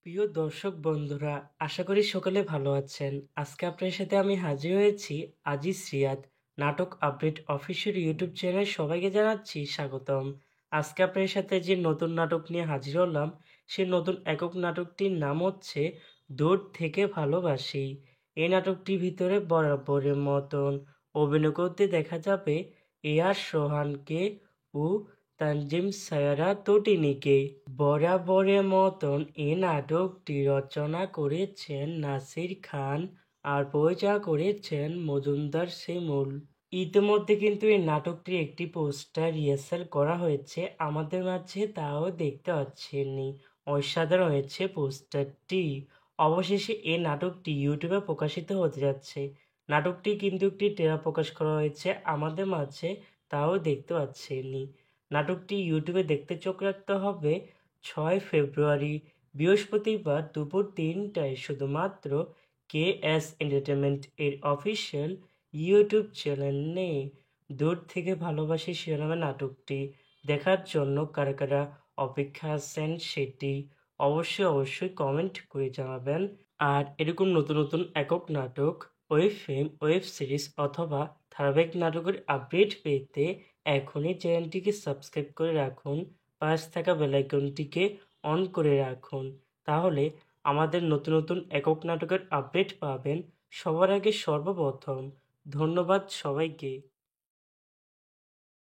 প্রিয় দর্শক বন্ধুরা, আশা করি সকলে ভালো আছেন। আজকে আপনার সাথে আমি হাজির হয়েছি আজিজ রিয়াদ নাটক আপডেট অফিসিয়াল ইউটিউব চ্যানেল। সবাইকে জানাচ্ছি স্বাগতম। আজকে আপনার সাথে যে নতুন নাটক নিয়ে হাজির হলাম, সেই নতুন একক নাটকটির নাম হচ্ছে দূর থেকে ভালোবাসি। এই নাটকটির ভিতরে বরাবরের মতন অভিনয় করতে দেখা যাবে এআর সোহানকে ও তানজিম সায়ারা তটিনীকে। বরাবরের মতন এই নাটকটি রচনা করেছেন নাসির খান আর পরিচালনা করেছেন মজুমদার শিমুল। ইতিমধ্যে কিন্তু এই নাটকটির একটি পোস্টার রিহার্সাল করা হয়েছে আমাদের মাঝে, তাও দেখতে পাচ্ছেননি। অসাধারণ হয়েছে পোস্টারটি। অবশেষে এই নাটকটি ইউটিউবে প্রকাশিত হতে যাচ্ছে। নাটকটি কিন্তু একটি ট্রেলার প্রকাশ করা হয়েছে আমাদের মাঝে, তাও দেখতে পাচ্ছেননি। নাটকটি ইউটিউবে দেখতে চোখ রাখতে হবে 6 ফেব্রুয়ারি বৃহস্পতিবার দুপুর 3টায় শুধুমাত্র KS এন্টারটেনমেন্ট এর অফিসিয়াল ইউটিউব চ্যানেলে। দূর থেকে ভালোবাসি শিরোনামে নাটকটি দেখার জন্য কারা কারা অপেক্ষা আছেন সেটি অবশ্যই কমেন্ট করে জানাবেন। আর এরকম নতুন নতুন একক নাটক, ওয়েব ফিল্ম, ওয়েব সিরিজ অথবা ধারাবাহিক নাটকের আপডেট পেতে এখনই চ্যানেলটিকে সাবস্ক্রাইব করে রাখুন, পাশে থাকা বেল আইকনটিকে অন করে রাখুন। তাহলে আমাদের নতুন নতুন একক নাটকের আপডেট পাবেন সবার আগে সর্বপ্রথম। ধন্যবাদ সবাইকে।